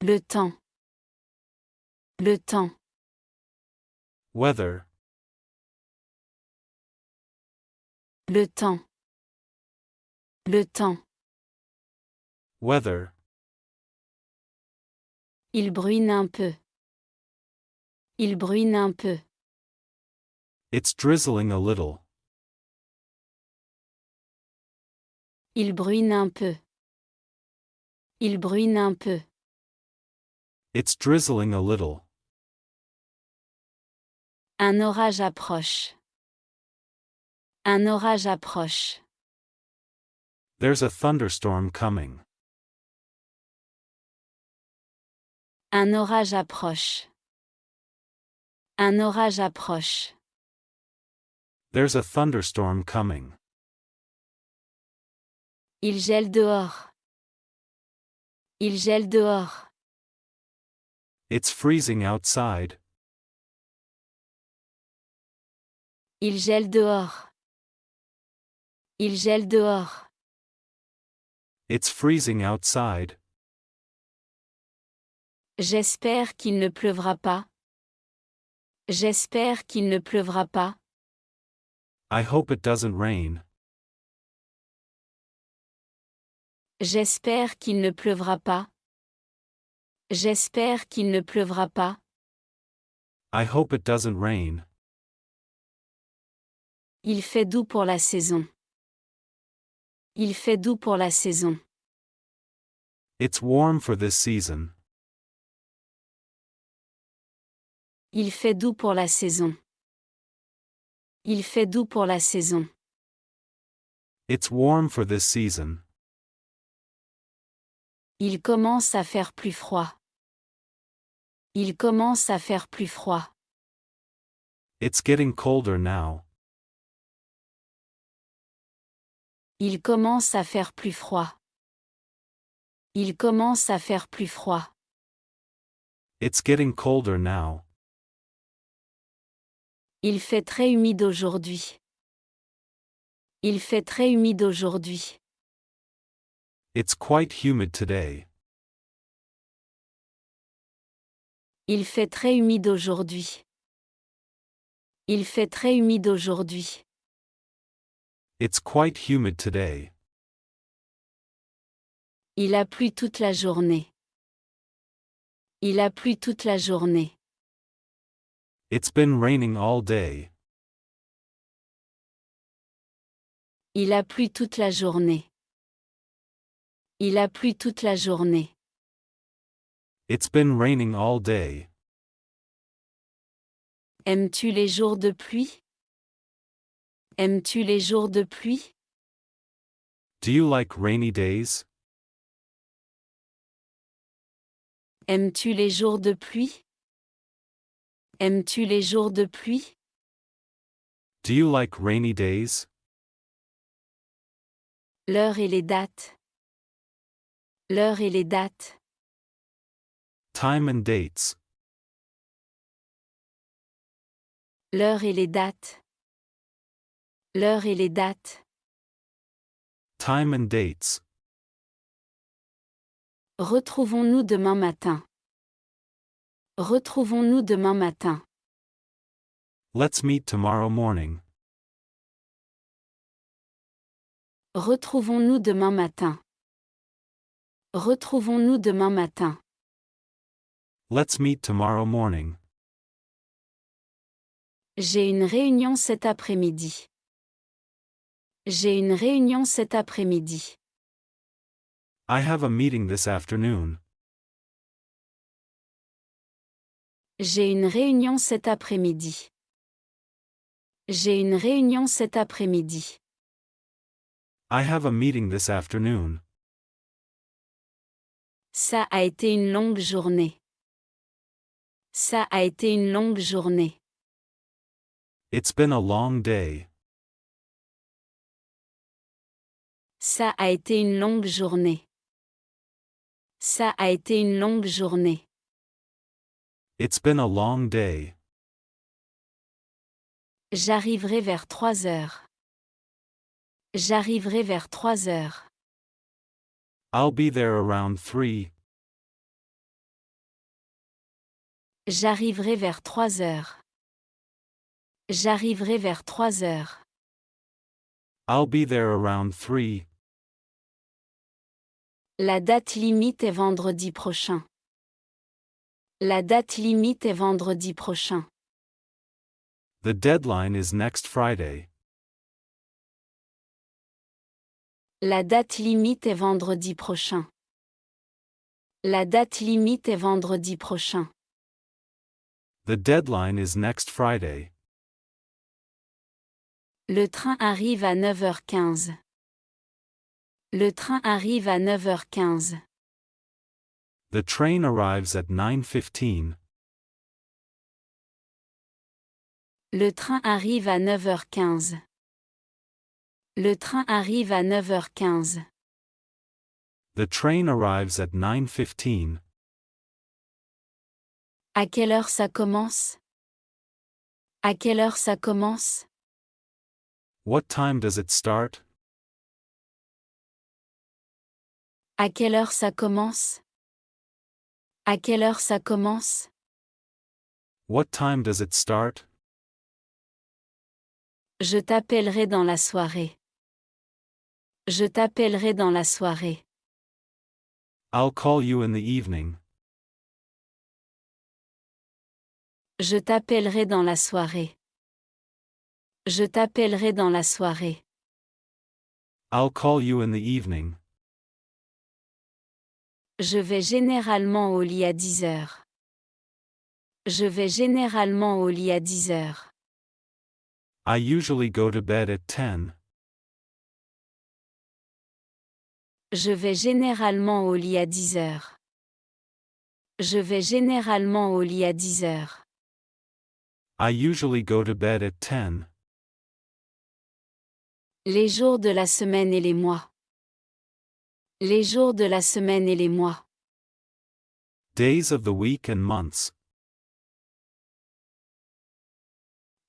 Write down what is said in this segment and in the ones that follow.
Le temps. Le temps. Weather. Le temps. Le temps. Weather. Il bruine un peu. Il bruine un peu. It's drizzling a little. Il bruine un peu. Il bruine un peu. It's drizzling a little. Un orage approche. Un orage approche. There's a thunderstorm coming. Un orage approche. Un orage approche. There's a thunderstorm coming. Il gèle dehors. Il gèle dehors. It's freezing outside. Il gèle dehors. Il gèle dehors. It's freezing outside. J'espère qu'il ne pleuvra pas. J'espère qu'il ne pleuvra pas. I hope it doesn't rain. J'espère qu'il ne pleuvra pas. J'espère qu'il ne pleuvra pas. I hope it doesn't rain. Il fait doux pour la saison. Il fait doux pour la saison. It's warm for this season. Il fait doux pour la saison. Il fait doux pour la saison. It's warm for this season. Il commence à faire plus froid. Il commence à faire plus froid. It's getting colder now. Il commence à faire plus froid. Il commence à faire plus froid. It's getting colder now. Il fait très humide aujourd'hui. Il fait très humide aujourd'hui. It's quite humid today. Il fait très humide aujourd'hui. Il fait très humide aujourd'hui. It's quite humid today. Il a plu toute la journée. Il a plu toute la journée. It's been raining all day. Il a plu toute la journée. Il a plu toute la journée. It's been raining all day. Aimes-tu les jours de pluie? Aimes-tu les jours de pluie? Do you like rainy days? Aimes-tu les jours de pluie? Aimes-tu les jours de pluie? Do you like rainy days? L'heure et les dates. L'heure et les dates. Time and dates. L'heure et les dates. L'heure et les dates. Time and dates. Retrouvons-nous demain matin. Retrouvons-nous demain matin. Let's meet tomorrow morning. Retrouvons-nous demain matin. Retrouvons-nous demain matin. Let's meet tomorrow morning. J'ai une réunion cet après-midi. J'ai une réunion cet après-midi. I have a meeting this afternoon. J'ai une réunion cet après-midi. J'ai une réunion cet après-midi. I have a meeting this afternoon. Ça a été une longue journée. Ça a été une longue journée. It's been a long day. Ça a été une longue journée. Ça a été une longue journée. It's been a long day. J'arriverai vers 3 heures. J'arriverai vers 3 heures. I'll be there around 3. J'arriverai vers 3 heures. J'arriverai vers 3 heures. I'll be there around 3. La date limite est vendredi prochain. La date limite est vendredi prochain. The deadline is next Friday. La date limite est vendredi prochain. La date limite est vendredi prochain. The deadline is next Friday. Le train arrive à 9h15. Le train arrive à 9h15. The train arrives at 9:15. Le train arrive à 9h15. Le train arrive à 9h15. The train arrives at 9:15. À quelle heure ça commence? À quelle heure ça commence? What time does it start? À quelle heure ça commence? À quelle heure ça commence? What time does it start? Je t'appellerai dans la soirée. Je t'appellerai dans la soirée. I'll call you in the evening. Je t'appellerai dans la soirée. Je t'appellerai dans la soirée. I'll call you in the evening. Je vais généralement au lit à 10 heures. Je vais généralement au lit à 10 heures. I usually go to bed at 10. Je vais généralement au lit à 10 heures. Je vais généralement au lit à 10 heures. I usually go to bed at 10. Les jours de la semaine et les mois. Les jours de la semaine et les mois. Days of the week and months.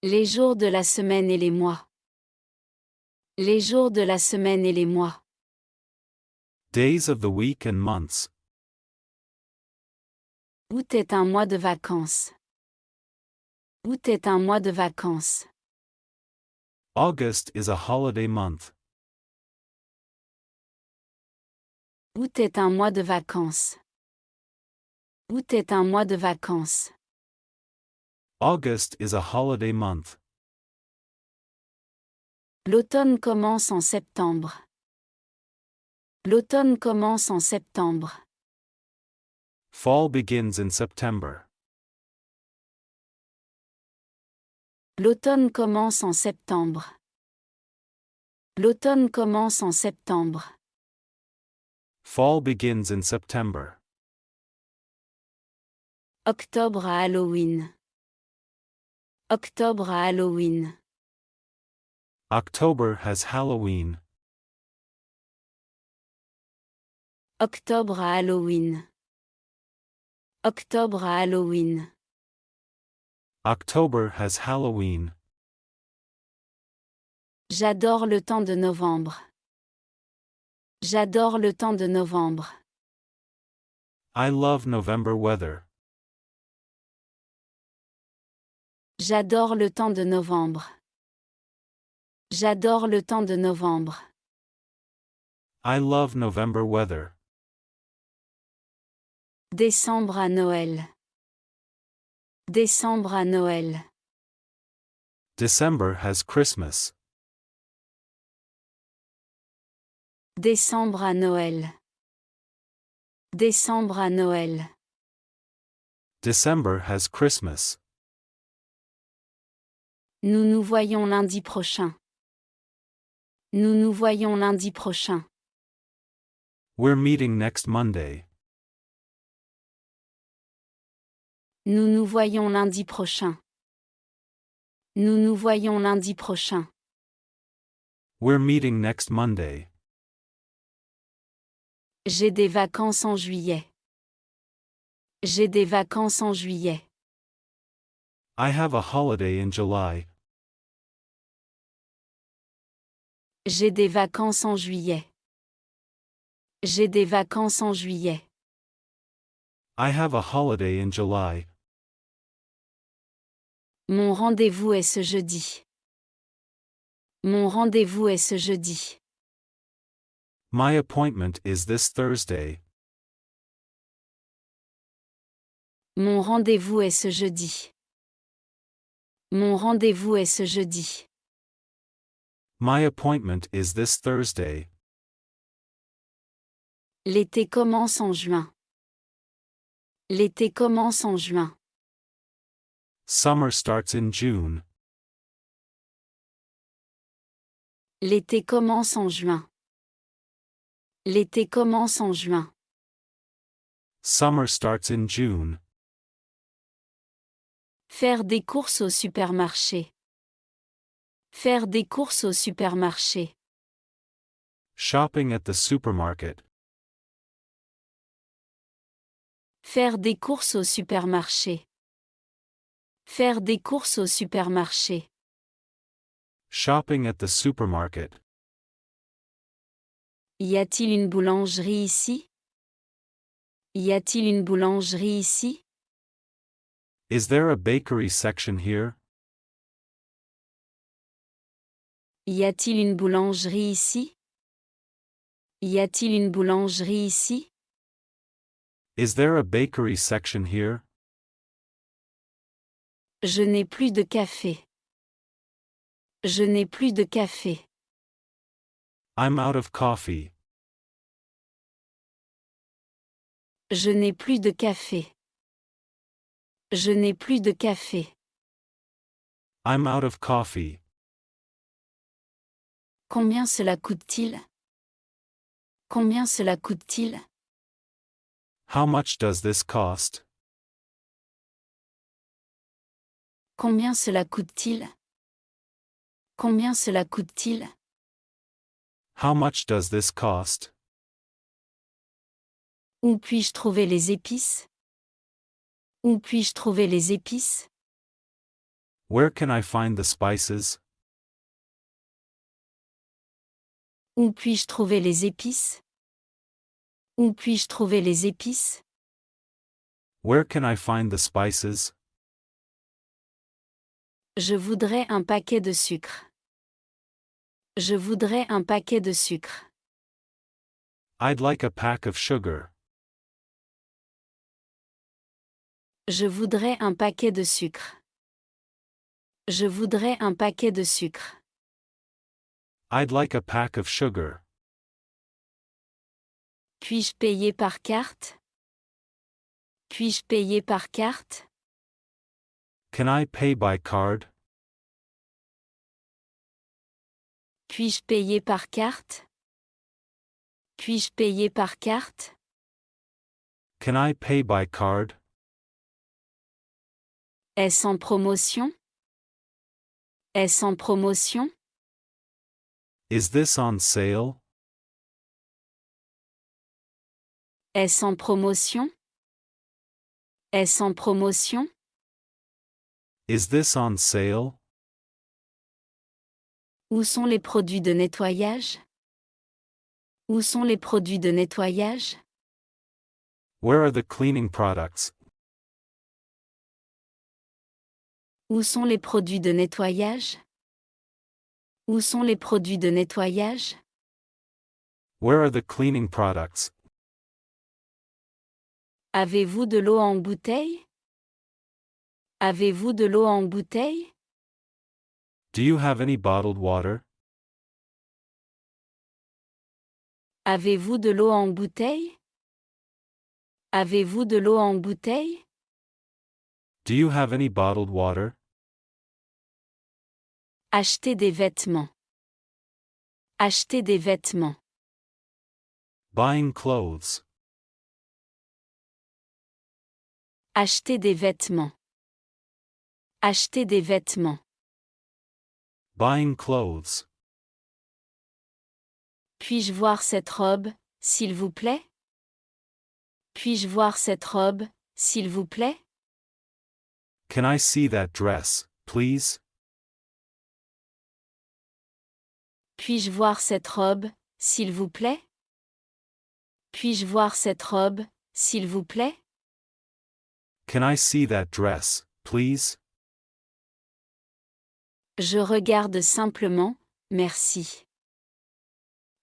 Les jours de la semaine et les mois. Les jours de la semaine et les mois. Days of the week and months. Août est un mois de vacances. Août est un mois de vacances. August is a holiday month. Août est un mois de vacances. Août est un mois de vacances. August is a holiday month. L'automne commence en septembre. L'automne commence en septembre. Fall begins in September. L'automne commence en septembre. L'automne commence en septembre. Fall begins in September. Octobre à Halloween. Octobre à Halloween. October has Halloween. Octobre à Halloween. Octobre à Halloween. October has Halloween. J'adore le temps de novembre. J'adore le temps de novembre. I love November weather. J'adore le temps de novembre. J'adore le temps de novembre. I love November weather. Décembre à Noël. Décembre à Noël. December has Christmas. Décembre à Noël. Décembre à Noël. December has Christmas. Nous nous voyons lundi prochain. Nous nous voyons lundi prochain. We're meeting next Monday. Nous nous voyons lundi prochain. Nous nous voyons lundi prochain. We're meeting next Monday. J'ai des vacances en juillet. J'ai des vacances en juillet. I have a holiday in July. J'ai des vacances en juillet. J'ai des vacances en juillet. I have a holiday in July. Mon rendez-vous est ce jeudi. Mon rendez-vous est ce jeudi. My appointment is this Thursday. Mon rendez-vous est ce jeudi. Mon rendez-vous est ce jeudi. My appointment is this Thursday. L'été commence en juin. L'été commence en juin. Summer starts in June. L'été commence en juin. L'été commence en juin. Summer starts in June. Faire des courses au supermarché. Faire des courses au supermarché. Shopping at the supermarket. Faire des courses au supermarché. Faire des courses au supermarché. Shopping at the supermarket. Y a-t-il une boulangerie ici? Y a-t-il une boulangerie ici? Is there a bakery section here? Y a-t-il une boulangerie ici? Y a-t-il une boulangerie ici? Is there a bakery section here? Je n'ai plus de café. Je n'ai plus de café. I'm out of coffee. Je n'ai plus de café. Je n'ai plus de café. I'm out of coffee. Combien cela coûte-t-il? Combien cela coûte-t-il? How much does this cost? Combien cela coûte-t-il? Combien cela coûte-t-il? How much does this cost? Où puis-je trouver les épices? Où puis-je trouver les épices? Where can I find the spices? Où puis-je trouver les épices? Où puis-je trouver les épices? Where can I find the spices? Je voudrais un paquet de sucre. Je voudrais un paquet de sucre. I'd like a pack of sugar. Je voudrais un paquet de sucre. Je voudrais un paquet de sucre. I'd like a pack of sugar. Puis-je payer par carte? Puis-je payer par carte? Can I pay by card? Puis-je payer par carte? Puis-je payer par carte? Can I pay by card? Est-ce en promotion? Est-ce en promotion? Is this on sale? Est-ce en promotion? Est-ce en promotion? Is this on sale? Où sont les produits de nettoyage? Où sont les produits de nettoyage? Where are the cleaning products? Où sont les produits de nettoyage? Où sont les produits de nettoyage? Where are the cleaning products? Avez-vous de l'eau en bouteille? Avez-vous de l'eau en bouteille? Do you have any bottled water? Avez-vous de l'eau en bouteille? Avez-vous de l'eau en bouteille? Do you have any bottled water? Acheter des vêtements. Acheter des vêtements. Buying clothes. Acheter des vêtements. Acheter des vêtements. Buying clothes. Puis-je voir cette robe, s'il vous plaît? Puis-je voir cette robe, s'il vous plaît? Can I see that dress, please? Puis-je voir cette robe, s'il vous plaît? Puis-je voir cette robe, s'il vous plaît? Can I see that dress, please? Je regarde simplement, merci.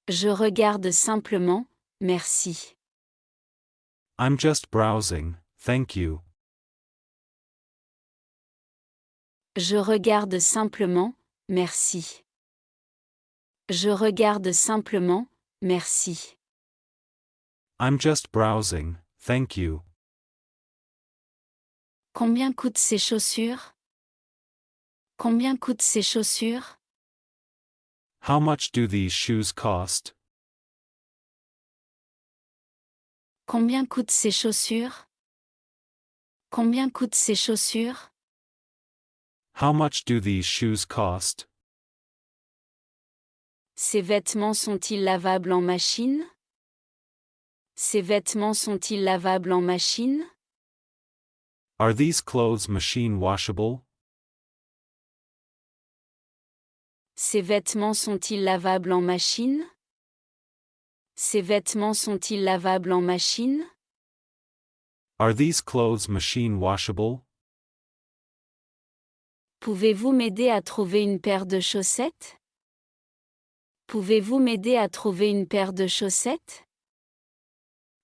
Je regarde simplement, merci. I'm just browsing, thank you. Je regarde simplement, merci. Je regarde simplement, merci. I'm just browsing, thank you. Combien coûtent ces chaussures? Combien coûtent ces chaussures? How much do these shoes cost? Combien coûtent ces chaussures? Combien coûtent ces chaussures? How much do these shoes cost? Ces vêtements sont-ils lavables en machine? Ces vêtements sont-ils lavables en machine? Are these clothes machine washable? Ces vêtements sont-ils lavables en machine? Ces vêtements sont-ils lavables en machine? Are these clothes machine washable? Pouvez-vous m'aider à trouver une paire de chaussettes? Pouvez-vous m'aider à trouver une paire de chaussettes?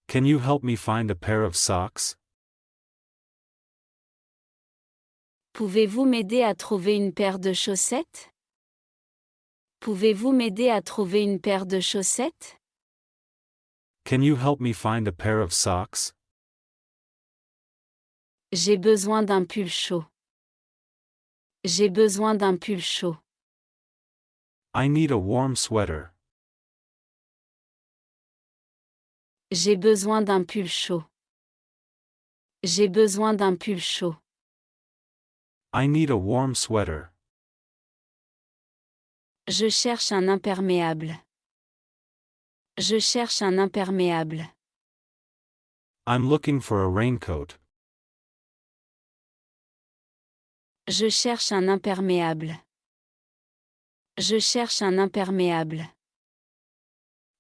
Can you help me find a pair of socks? Pouvez-vous m'aider à trouver une paire de chaussettes? Pouvez-vous m'aider à trouver une paire de chaussettes? Can you help me find a pair of socks? J'ai besoin d'un pull chaud. J'ai besoin d'un pull chaud. I need a warm sweater. J'ai besoin d'un pull chaud. J'ai besoin d'un pull chaud. I need a warm sweater. Je cherche un imperméable. Je cherche un imperméable. I'm looking for a raincoat. Je cherche un imperméable. Je cherche un imperméable.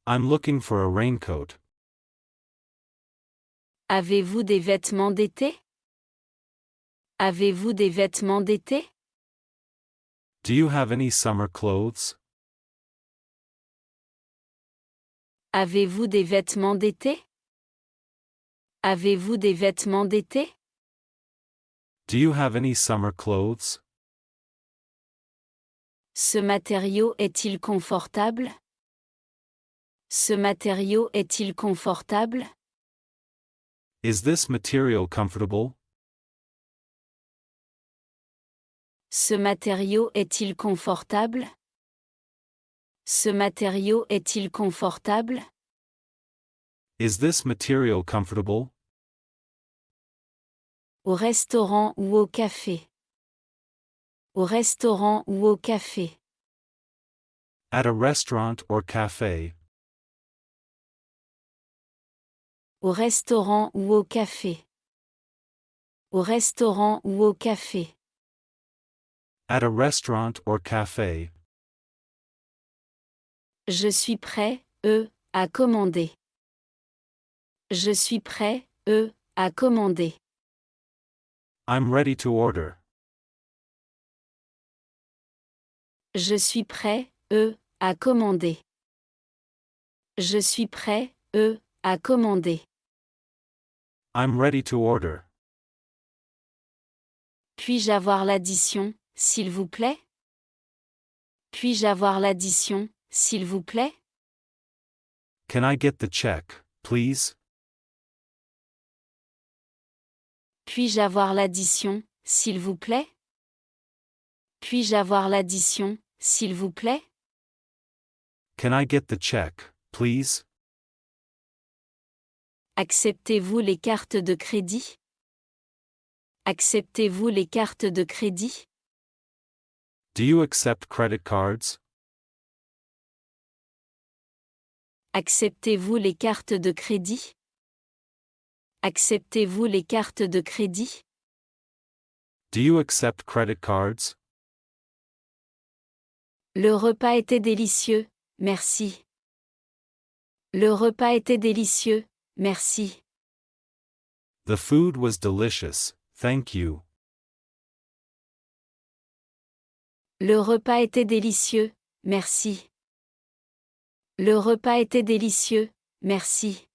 I'm looking for a raincoat. Avez-vous des vêtements d'été? Avez-vous des vêtements d'été? Do you have any summer clothes? Avez-vous des vêtements d'été? Avez-vous des vêtements d'été? Do you have any summer clothes? Ce matériau est-il confortable? Ce matériau est-il confortable? Is this material comfortable? Ce matériau est-il confortable? Ce matériau est-il confortable? Is this material comfortable? Au restaurant ou au café? Au restaurant ou au café? At a restaurant or cafe? Au restaurant ou au café? Au restaurant ou au café? At a restaurant or cafe? Je suis prêt, à commander. Je suis prêt, à commander. I'm ready to order. Je suis prêt, à commander. Je suis prêt, à commander. I'm ready to order. Puis-je avoir l'addition, s'il vous plaît? Puis-je avoir l'addition, s'il vous plaît? Can I get the check, please? Puis-je avoir l'addition, s'il vous plaît? Puis-je avoir l'addition, s'il vous plaît? Can I get the check, please? Acceptez-vous les cartes de crédit? Acceptez-vous les cartes de crédit? Do you accept credit cards? Acceptez-vous les cartes de crédit? Acceptez-vous les cartes de crédit? Do you accept credit cards? Le repas était délicieux, merci. Le repas était délicieux, merci. The food was delicious, thank you. Le repas était délicieux, merci. Le repas était délicieux, merci.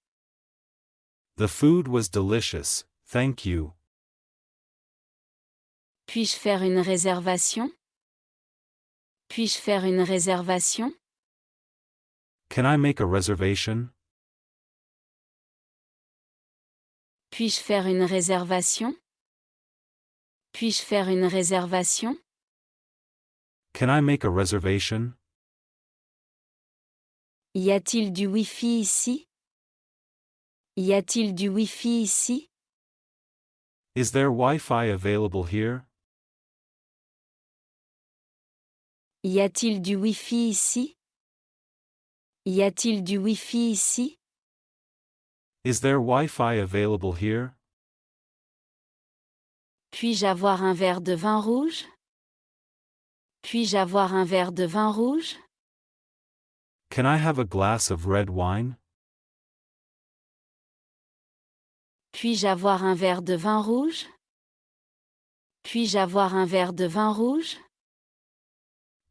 The food was delicious, thank you. Puis-je faire une réservation? Puis-je faire une réservation? Can I make a reservation? Puis-je faire une réservation? Puis-je faire une réservation? Can I make a reservation? Y a-t-il du Wi-Fi ici? Y a-t-il du Wi-Fi ici? Is there Wi-Fi available here? Y a-t-il du Wi-Fi ici? Y a-t-il du Wi-Fi ici? Is there Wi-Fi available here? Puis-je avoir un verre de vin rouge? Puis-je avoir un verre de vin rouge? Can I have a glass of red wine? Puis-je avoir un verre de vin rouge? Puis-je avoir un verre de vin rouge?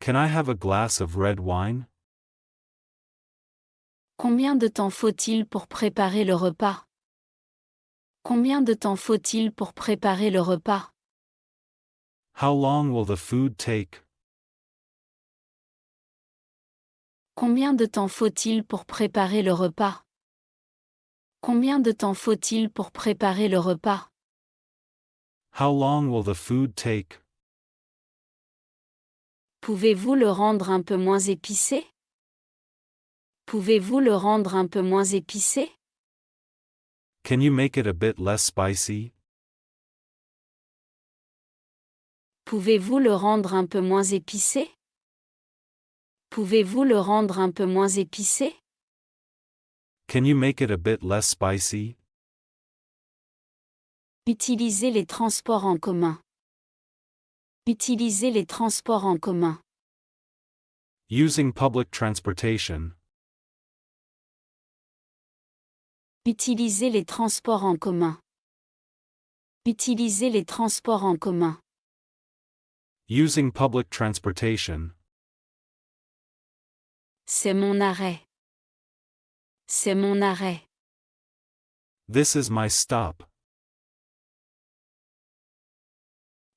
Can I have a glass of red wine? Combien de temps faut-il pour préparer le repas? Combien de temps faut-il pour préparer le repas? How long will the food take? Combien de temps faut-il pour préparer le repas? Combien de temps faut-il pour préparer le repas? How long will the food take? Pouvez-vous le rendre un peu moins épicé? Pouvez-vous le rendre un peu moins épicé? Can you make it a bit less spicy? Pouvez-vous le rendre un peu moins épicé? Pouvez-vous le rendre un peu moins épicé? Can you make it a bit less spicy? Utilisez les transports en commun. Utilisez les transports en commun. Using public transportation. Utilisez les transports en commun. Utilisez les transports en commun. Using public transportation. C'est mon arrêt. C'est mon arrêt. This is my stop.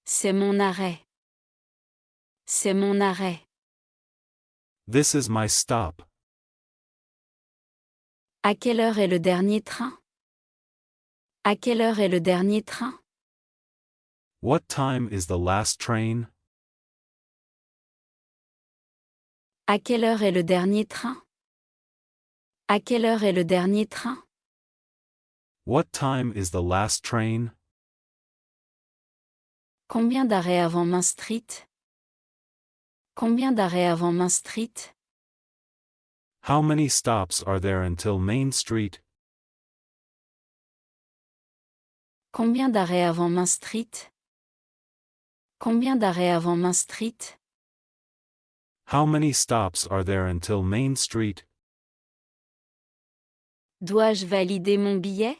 C'est mon arrêt. C'est mon arrêt. This is my stop. À quelle heure est le dernier train? À quelle heure est le dernier train? What time is the last train? À quelle heure est le dernier train? À quelle heure est le dernier train? What time is the last train? Combien d'arrêts avant Main Street? Combien d'arrêts avant Main Street? How many stops are there until Main Street? Combien d'arrêts avant Main Street? Combien d'arrêts avant Main Street? How many stops are there until Main Street? Dois-je valider mon billet?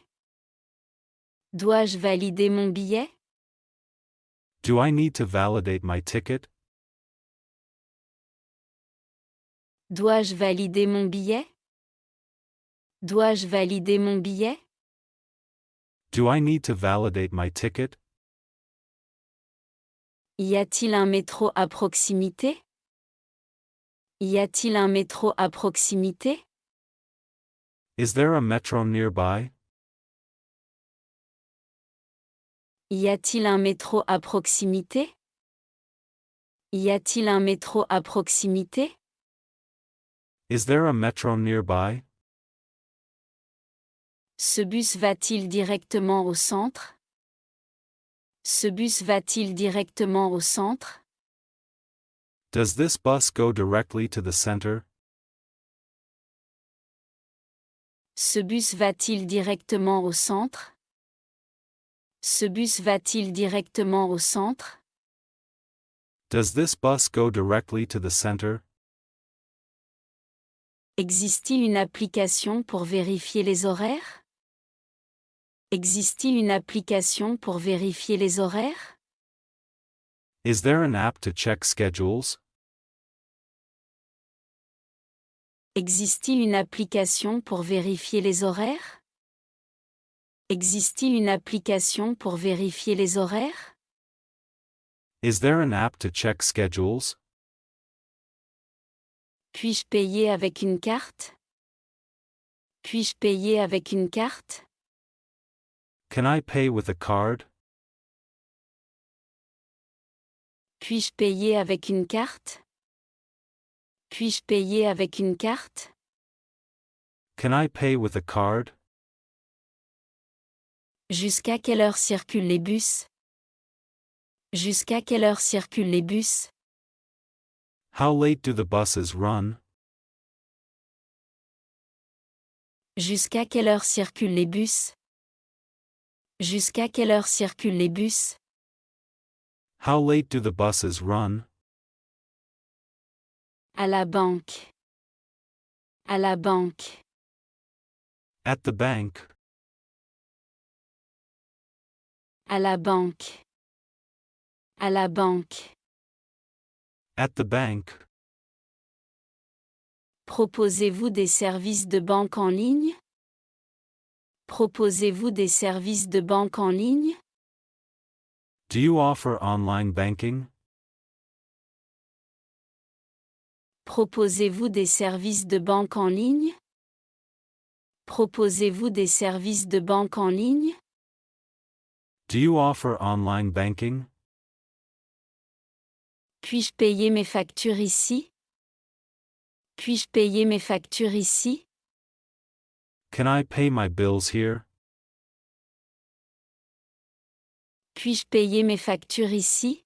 Dois-je valider mon billet? Do I need to validate my ticket? Dois-je valider mon billet? Dois-je valider mon billet? Do I need to validate my ticket? Y a-t-il un métro à proximité? Y a-t-il un métro à proximité? Is there a metro nearby? Y a-t-il un métro à proximité? Y a-t-il un métro à proximité? Is there a metro nearby? Ce bus va-t-il directement au centre? Ce bus va-t-il directement au centre? Does this bus go directly to the center? Ce bus va-t-il directement au centre? Ce bus va-t-il directement au centre? Does this bus go directly to the center? Existe-t-il une application pour vérifier les horaires? Existe-t-il une application pour vérifier les horaires? Is there an app to check schedules? Existe-t-il une application pour vérifier les horaires? Existe-t-il une application pour vérifier les horaires? Is there an app to check schedules? Puis-je payer avec une carte? Puis-je payer avec une carte? Can I pay with a card? Puis-je payer avec une carte? Puis-je payer avec une carte? Can I pay with a card? Jusqu'à quelle heure circulent les bus? Jusqu'à quelle heure circulent les bus? How late do the buses run? Jusqu'à quelle heure circulent les bus? Jusqu'à quelle heure circulent les bus? How late do the buses run? À la banque. À la banque. At the bank. À la banque. À la banque. At the bank. Proposez-vous des services de banque en ligne? Proposez-vous des services de banque en ligne? Do you offer online banking? Proposez-vous des services de banque en ligne? Proposez-vous des services de banque en ligne? Do you offer online banking? Puis-je payer mes factures ici? Puis-je payer mes factures ici? Can I pay my bills here? Puis-je payer mes factures ici?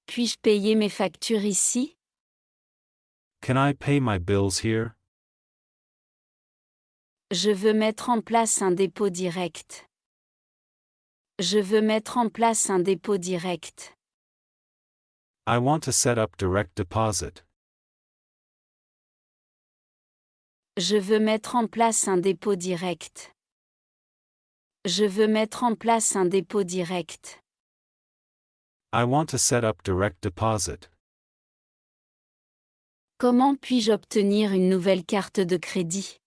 Puis-je payer mes factures ici? Can I pay my bills here? Je veux mettre en place un dépôt direct. Je veux mettre en place un dépôt direct. I want to set up direct deposit. Je veux mettre en place un dépôt direct. Je veux mettre en place un dépôt direct. I want to set up direct deposit. Comment puis-je obtenir une nouvelle carte de crédit?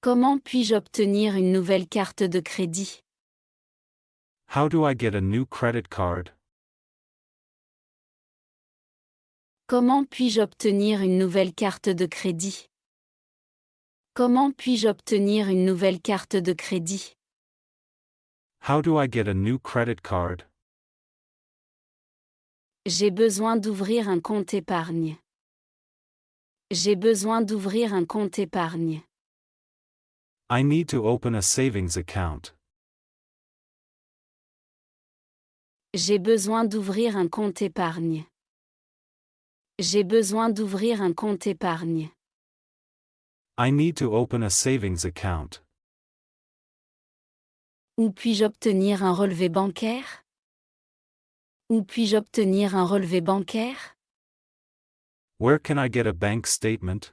Comment puis-je obtenir une nouvelle carte de crédit? How do I get a new credit card? Comment puis-je obtenir une nouvelle carte de crédit? Comment puis-je obtenir une nouvelle carte de crédit? How do I get a new credit card? J'ai besoin d'ouvrir un compte épargne. J'ai besoin d'ouvrir un compte épargne. I need to open a savings account. J'ai besoin d'ouvrir un compte épargne. J'ai besoin d'ouvrir un compte épargne. I need to open a savings account. Où puis-je obtenir un relevé bancaire? Où puis-je obtenir un relevé bancaire? Where can I get a bank statement?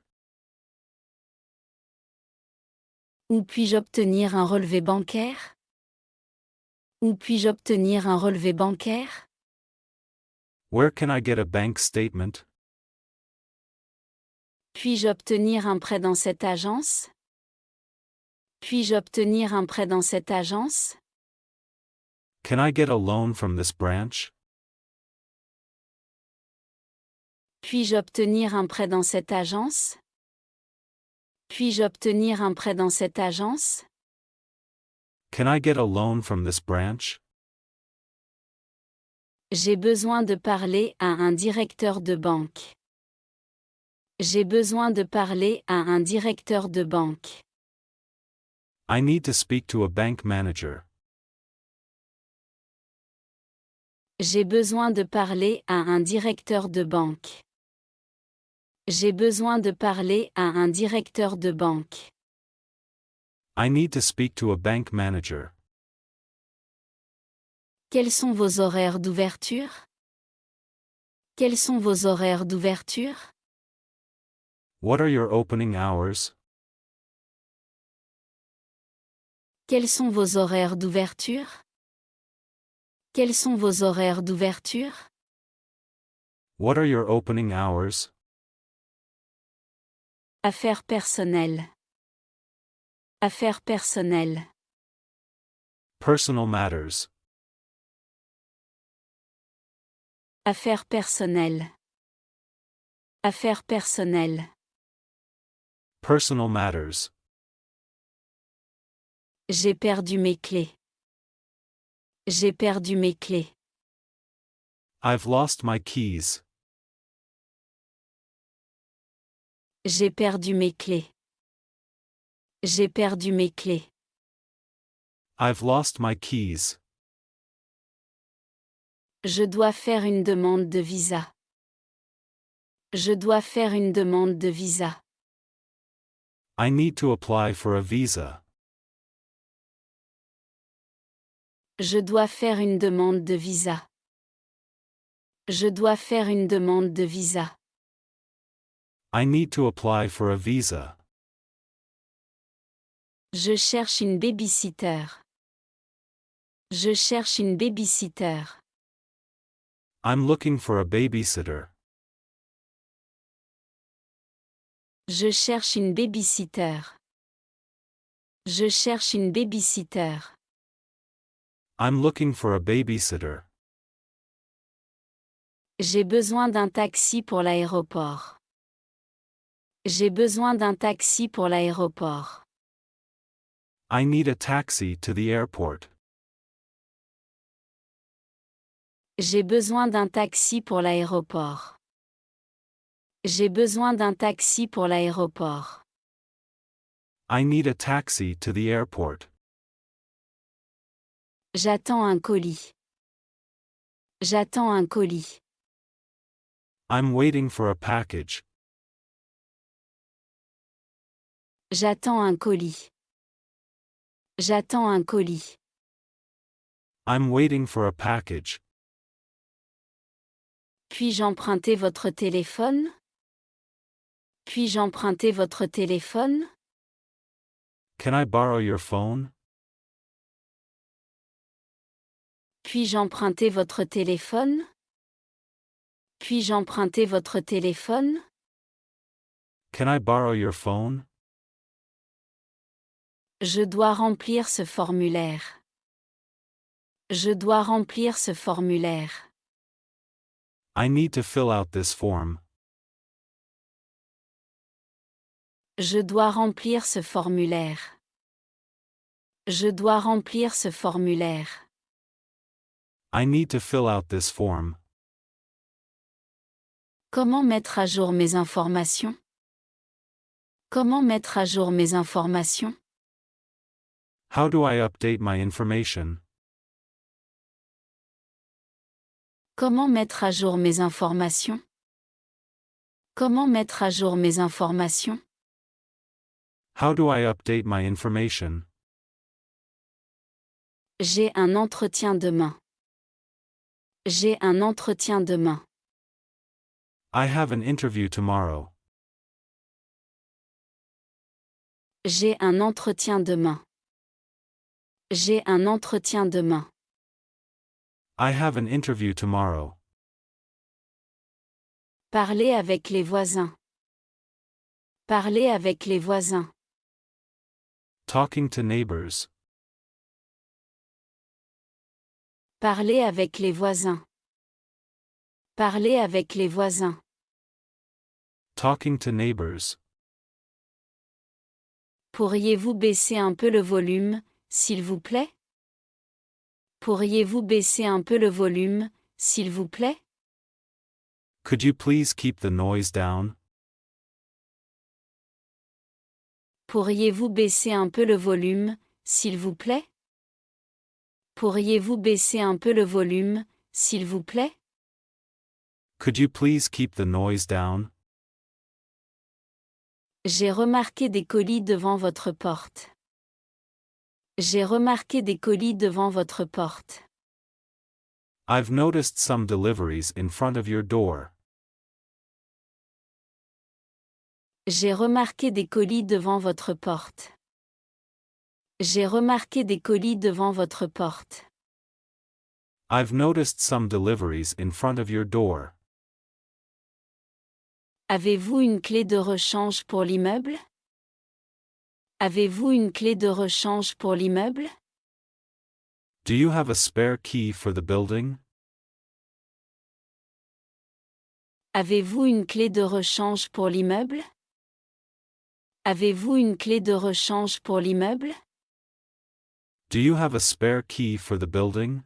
Où puis-je obtenir un relevé bancaire? Où puis-je obtenir un relevé bancaire? Where can I get a bank statement? Puis-je obtenir un prêt dans cette agence? Puis-je obtenir un prêt dans cette agence? Can I get a loan from this branch? Puis-je obtenir un prêt dans cette agence? Puis-je obtenir un prêt dans cette agence? Can I get a loan from this branch? J'ai besoin de parler à un directeur de banque. J'ai besoin de parler à un directeur de banque. I need to speak to a bank manager. J'ai besoin de parler à un directeur de banque. J'ai besoin de parler à un directeur de banque. I need to speak to a bank manager. Quels sont vos horaires d'ouverture? Quels sont vos horaires d'ouverture? What are your opening hours? Quels sont vos horaires d'ouverture? Quels sont vos horaires d'ouverture? What are your opening hours? Affaires personnelles. Affaires personnelles. Personal matters. Affaires personnelles. Affaires personnelles. Personal matters. J'ai perdu mes clés. J'ai perdu mes clés. I've lost my keys. J'ai perdu mes clés. J'ai perdu mes clés. I've lost my keys. Je dois faire une demande de visa. Je dois faire une demande de visa. I need to apply for a visa. Je dois faire une demande de visa. Je dois faire une demande de visa. I need to apply for a visa. Je cherche une babysitter. Je cherche une babysitter. I'm looking for a babysitter. Je cherche une babysitter. Je cherche une babysitter. I'm looking for a babysitter. J'ai besoin d'un taxi pour l'aéroport. J'ai besoin d'un taxi pour l'aéroport. I need a taxi to the airport. J'ai besoin d'un taxi pour l'aéroport. J'ai besoin d'un taxi pour l'aéroport. I need a taxi to the airport. J'attends un colis. J'attends un colis. I'm waiting for a package. J'attends un colis. J'attends un colis. I'm waiting for a package. Puis-je emprunter votre téléphone? Puis-je emprunter votre téléphone? Can I borrow your phone? Puis-je emprunter votre téléphone? Puis-je emprunter votre téléphone? Can I borrow your phone? Je dois remplir ce formulaire. Je dois remplir ce formulaire. I need to fill out this form. Je dois remplir ce formulaire. Je dois remplir ce formulaire. I need to fill out this form. Comment mettre à jour mes informations? Comment mettre à jour mes informations? How do I update my information? Comment mettre à jour mes informations? Comment mettre à jour mes informations? How do I update my information? J'ai un entretien demain. J'ai un entretien demain. I have an interview tomorrow. J'ai un entretien demain. J'ai un entretien demain. I have an interview tomorrow. Parler avec les voisins. Parler avec les voisins. Talking to neighbors. Parler avec les voisins. Parler avec les voisins. Talking to neighbors. Pourriez-vous baisser un peu le volume, s'il vous plaît? Pourriez-vous baisser un peu le volume, s'il vous plaît? Could you please keep the noise down? Pourriez-vous baisser un peu le volume, s'il vous plaît? Pourriez-vous baisser un peu le volume, s'il vous plaît? Could you please keep the noise down? J'ai remarqué des colis devant votre porte. J'ai remarqué des colis devant votre porte. I've noticed some deliveries in front of your door. J'ai remarqué des colis devant votre porte. J'ai remarqué des colis devant votre porte. I've noticed some deliveries in front of your door. Avez-vous une clé de rechange pour l'immeuble? Avez-vous une clé de rechange pour l'immeuble? Do you have a spare key for the building? Avez-vous une clé de rechange pour l'immeuble? Avez-vous une clé de rechange pour l'immeuble? Do you have a spare key for the building?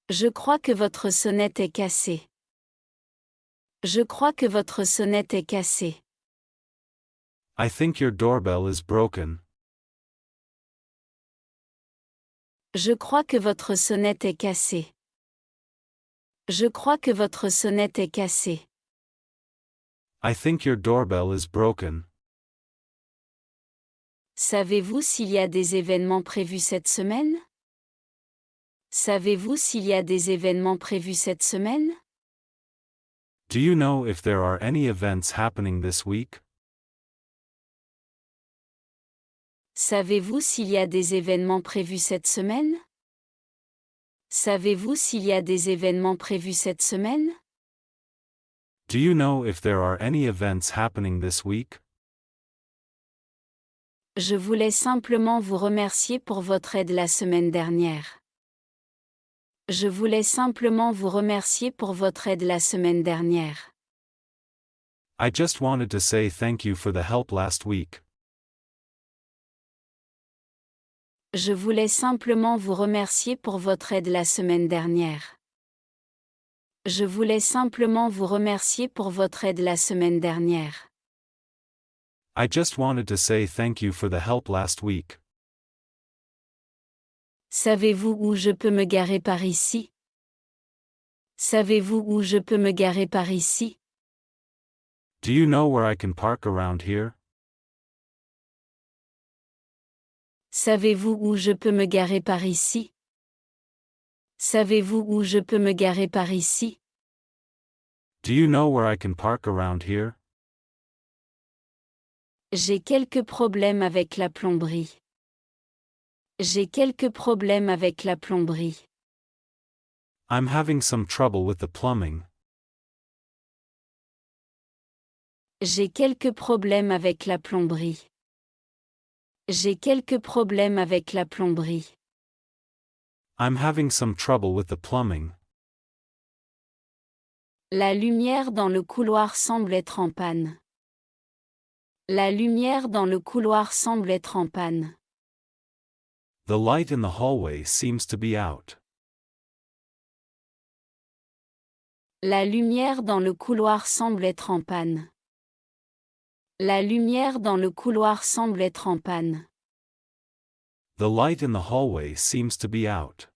Je crois que votre sonnette est cassée. Je crois que votre sonnette est cassée. I think your doorbell is broken. Je crois que votre sonnette est cassée. Je crois que votre sonnette est cassée. I think your doorbell is broken. Savez-vous s'il y a des événements prévus cette semaine? Savez-vous s'il y a des événements prévus cette semaine? Do you know if there are any events happening this week? Savez-vous s'il y a des événements prévus cette semaine? Savez-vous s'il y a des événements prévus cette semaine? Do you know if there are any events happening this week? Je voulais simplement vous remercier pour votre aide la semaine dernière. Je voulais simplement vous remercier pour votre aide la semaine dernière. I just wanted to say thank you for the help last week. Je voulais simplement vous remercier pour votre aide la semaine dernière. Je voulais simplement vous remercier pour votre aide la semaine dernière. I just wanted to say thank you for the help last week. Savez-vous où je peux me garer par ici? Savez-vous où je peux me garer par ici? Do you know where I can park around here? Savez-vous où je peux me garer par ici? Savez-vous où je peux me garer par ici? Do you know where I can park around here? J'ai quelques problèmes avec la plomberie. J'ai quelques problèmes avec la plomberie. I'm having some trouble with the plumbing. J'ai quelques problèmes avec la plomberie. J'ai quelques problèmes avec la plomberie. I'm having some trouble with the plumbing. La lumière dans le couloir semble être en panne. La lumière dans le couloir semble être en panne. The light in the hallway seems to be out. La lumière dans le couloir semble être en panne. La lumière dans le couloir semble être en panne. The light in the hallway seems to be out.